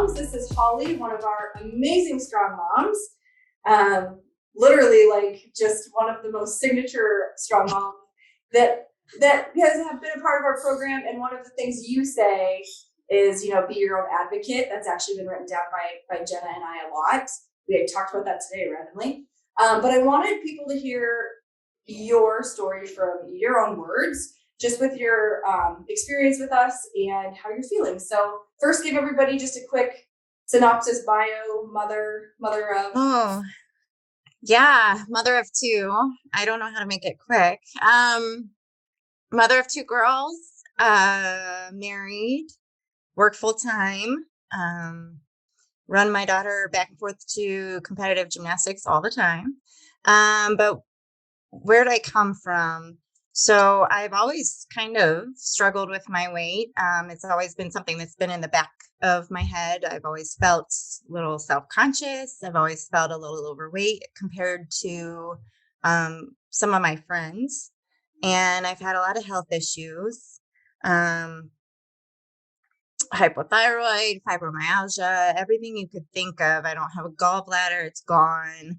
moms. This is Holly, one of our amazing strong moms. Literally, like just one of the most signature strong moms that have been a part of our program. And one of the things you say is, be your own advocate. That's actually been written down by Jenna and I a lot. We had talked about that today randomly. But I wanted people to hear your story from your own words, just with your experience with us and how you're feeling. So first, give everybody just a quick synopsis, bio, mother of. Oh, yeah. Mother of two. I don't know how to make it quick. Mother of two girls, married, work full time, run my daughter back and forth to competitive gymnastics all the time. But where did I come from? So I've always kind of struggled with my weight. It's always been something that's been in the back of my head. I've always felt a little self-conscious. I've always felt a little overweight compared to some of my friends. And I've had a lot of health issues, hypothyroid, fibromyalgia, everything you could think of. I don't have a gallbladder. It's gone.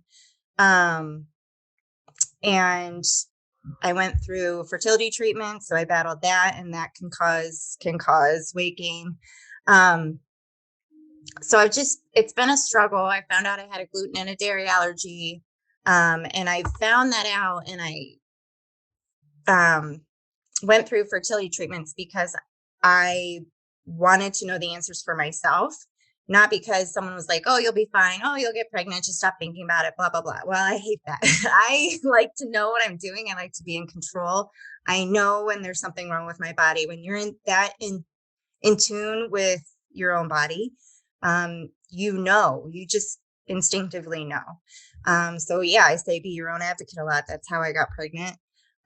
And I went through fertility treatment, so I battled that, and that can cause weight gain. So it's been a struggle. I found out I had a gluten and a dairy allergy, and I found that out, and I went through fertility treatments because I wanted to know the answers for myself. Not because someone was like, oh, you'll be fine. Oh, you'll get pregnant. Just stop thinking about it, blah, blah, blah. Well, I hate that. I like to know what I'm doing. I like to be in control. I know when there's something wrong with my body. When you're in tune with your own body, you just instinctively know. So yeah, I say be your own advocate a lot. That's how I got pregnant.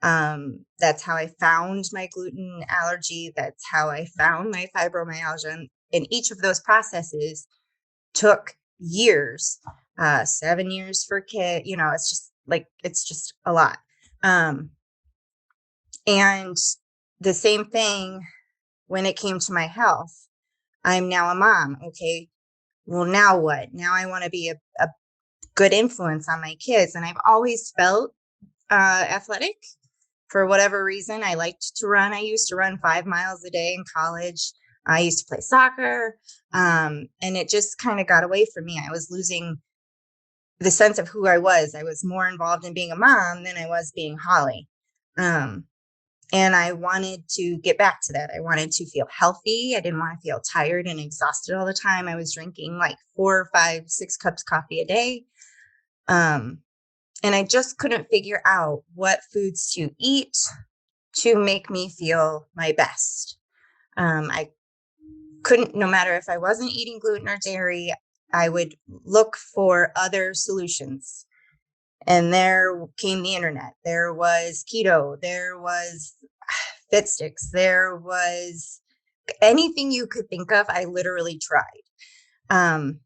That's how I found my gluten allergy. That's how I found my fibromyalgia. And each of those processes took years, 7 years for kid. It's just a lot. And the same thing when it came to my health. I'm now a mom. Okay. Well, now what? Now I want to be a good influence on my kids. And I've always felt athletic. For whatever reason, I liked to run. I used to run 5 miles a day in college. I used to play soccer, and it just kind of got away from me. I was losing the sense of who I was. I was more involved in being a mom than I was being Holly. And I wanted to get back to that. I wanted to feel healthy. I didn't want to feel tired and exhausted all the time. I was drinking like 4, 5, 6 cups of coffee a day. And I just couldn't figure out what foods to eat to make me feel my best. I couldn't, no matter if I wasn't eating gluten or dairy, I would look for other solutions. And there came the internet. There was keto. There was fit sticks. There was anything you could think of. I literally tried.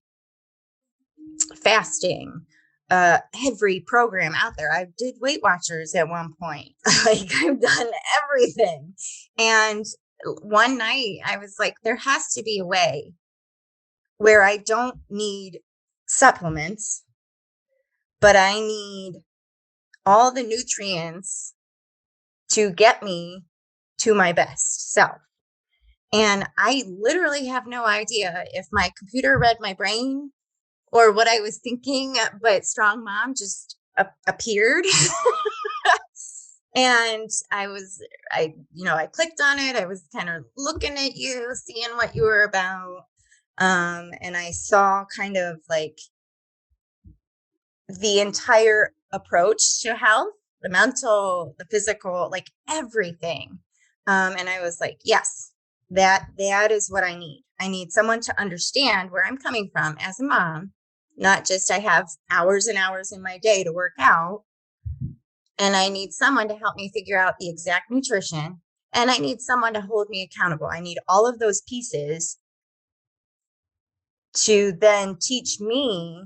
Fasting. Every program out there. I did Weight Watchers at one point. Like I've done everything. And one night I was like, there has to be a way where I don't need supplements, but I need all the nutrients to get me to my best self. And I literally have no idea if my computer read my brain or what I was thinking, but Strong Mom just appeared. And I clicked on it. I was kind of looking at you, seeing what you were about. And I saw kind of like the entire approach to health, the mental, the physical, like everything. And I was like, yes, that is what I need. I need someone to understand where I'm coming from as a mom, not just I have hours and hours in my day to work out. And I need someone to help me figure out the exact nutrition. And I need someone to hold me accountable. I need all of those pieces to then teach me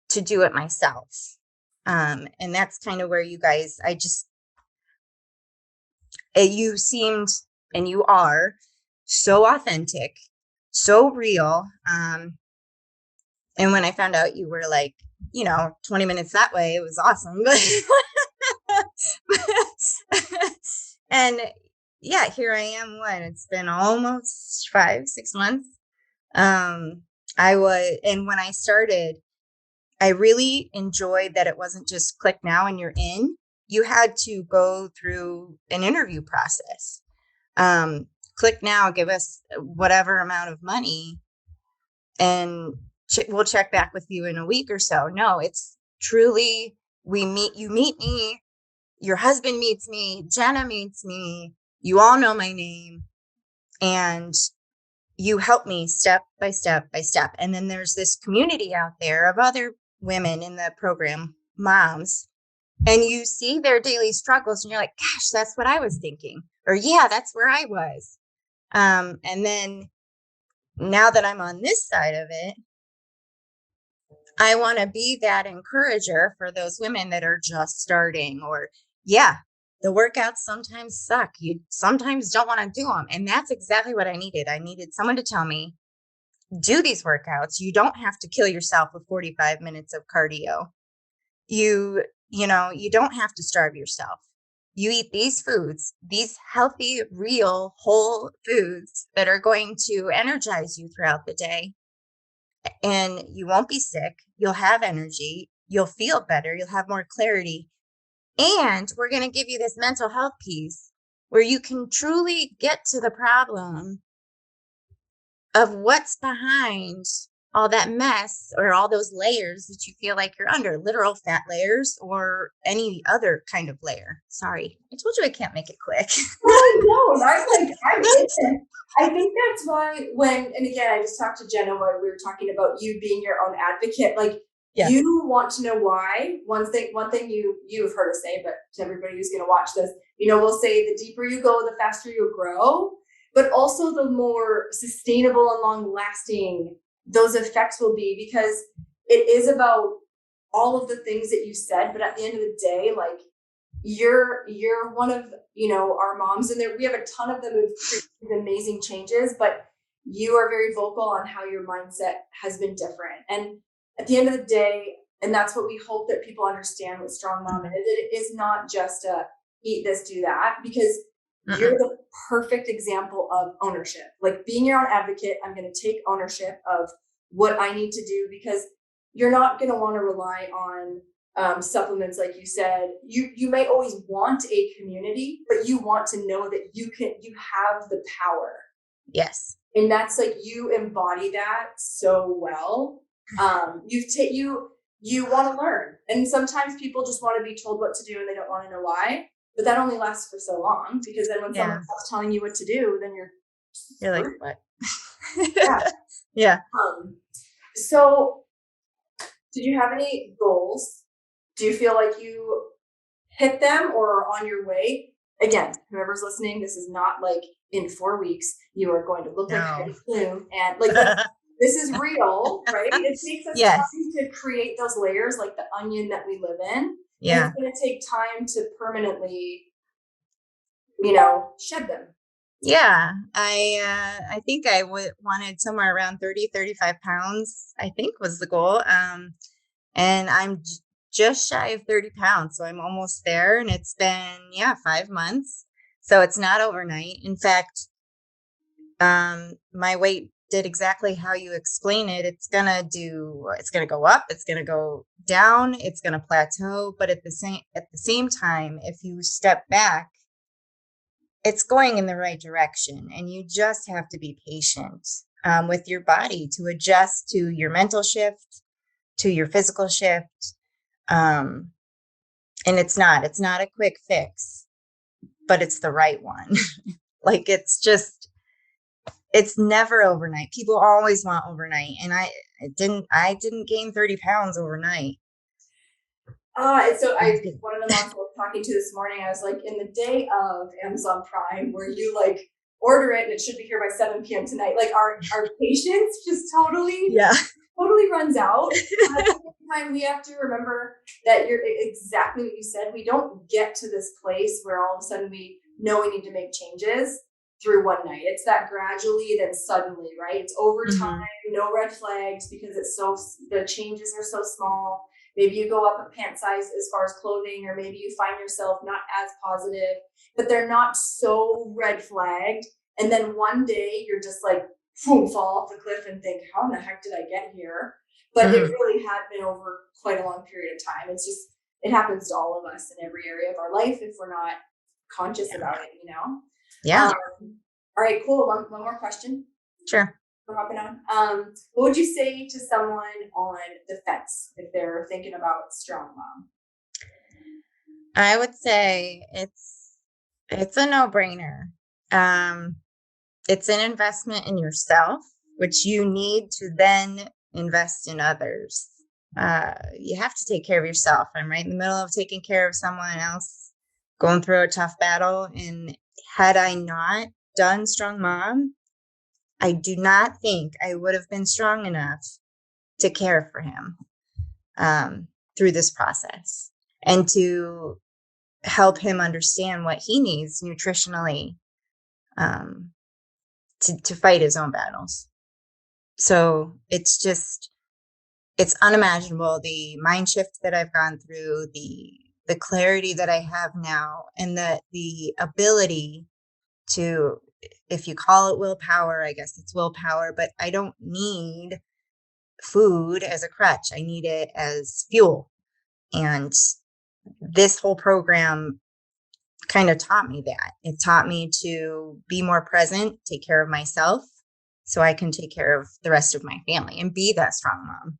to do it myself. And that's kind of where you guys, you seemed, and you are so authentic so real. And when I found out you were like, 20 minutes that way, it was awesome. And yeah, here I am. It's been almost 5, 6 months. And when I started, I really enjoyed that it wasn't just click now and you're in. You had to go through an interview process. Click now, give us whatever amount of money, and we'll check back with you in a week or so. No, it's truly, you meet me, your husband meets me, Jenna meets me, you all know my name, and you help me step by step by step. And then there's this community out there of other women in the program, moms, and you see their daily struggles and you're like, gosh, that's what I was thinking. Or yeah, that's where I was. And then now that I'm on this side of it, I want to be that encourager for those women that are just starting, or yeah, the workouts sometimes suck. You sometimes don't want to do them. And that's exactly what I needed. I needed someone to tell me, do these workouts. You don't have to kill yourself with 45 minutes of cardio. You don't have to starve yourself. You eat these foods, these healthy, real, whole foods that are going to energize you throughout the day. And you won't be sick. You'll have energy. You'll feel better. You'll have more clarity. And we're going to give you this mental health piece where you can truly get to the problem of what's behind all that mess or all those layers that you feel like you're under, literal fat layers or any other kind of layer. Sorry, I told you I can't make it quick. Oh, no, I'm in it. I think that's why and again, I just talked to Jenna while we were talking about you being your own advocate. Like, Yeah. you want to know why. One thing you've heard us say, but to everybody who's going to watch this, we'll say the deeper you go, the faster you'll grow, but also the more sustainable and long lasting those effects will be, because it is about all of the things that you said. But at the end of the day, like, you're one of our moms, and there we have a ton of them who've created amazing changes, but you are very vocal on how your mindset has been different. And at the end of the day, and that's what we hope that people understand with Strong Mom, and it is not just a eat this, do that, because you're the perfect example of ownership, like being your own advocate. I'm going to take ownership of what I need to do, because you're not going to want to rely on supplements. Like you said, you may always want a community, but you want to know that you have the power. Yes. And that's like, you embody that so well. You want to learn, and sometimes people just want to be told what to do and they don't want to know why, but that only lasts for so long, because then when someone stops telling you what to do, then you're like, what? Yeah. Yeah. So did you have any goals? Do you feel like you hit them or are on your way? Again, whoever's listening, this is not like in 4 weeks you are going to look like Heidi Klum, and like this is real, right? It takes us time to create those layers, like the onion that we live in. Yeah. And it's going to take time to permanently, shed them. Yeah. I think I wanted somewhere around 30, 35 pounds, I think was the goal. And I'm just shy of 30 pounds. So I'm almost there, and it's been, 5 months. So it's not overnight. In fact, my weight did exactly how you explain it. It's going to go up, it's going to go down, it's going to plateau. But at the same time, if you step back, it's going in the right direction, and you just have to be patient with your body to adjust to your mental shift, to your physical shift. And it's not a quick fix, but it's the right one. Like, it's never overnight. People always want overnight. And I didn't gain 30 pounds overnight. So one of the moms I was talking to this morning, I was like, in the day of Amazon Prime, where you like order it and it should be here by 7 p.m. tonight, like our patience just totally runs out. At the same time, we have to remember that you're exactly what you said. We don't get to this place where all of a sudden we know we need to make changes. through one night. It's that gradually, then suddenly, right? It's over time, Mm-hmm. no red flags because the changes are so small. Maybe you go up a pant size as far as clothing, or maybe you find yourself not as positive, but they're not so red flagged. And then one day you're just like, boom, fall off the cliff and think, how in the heck did I get here? But it Mm-hmm. really had been over quite a long period of time. It's just, it happens to all of us in every area of our life if we're not conscious Yeah. about it, you know? Yeah. All right, cool. One more question. Sure. We're hopping on. What would you say to someone on the fence if they're thinking about strong mom? I would say it's a no-brainer. Um, it's an investment in yourself, which you need to then invest in others. You have to take care of yourself. I'm right in the middle of taking care of someone else going through a tough battle. And had I not done Strong Mom, I do not think I would have been strong enough to care for him through this process and to help him understand what he needs nutritionally um, to fight his own battles. So it's unimaginable the mind shift that I've gone through, the clarity that I have now, and the ability to, if you call it willpower, I guess it's willpower, but I don't need food as a crutch. I need it as fuel. And this whole program kind of taught me that. It taught me to be more present, take care of myself so I can take care of the rest of my family and be that strong mom.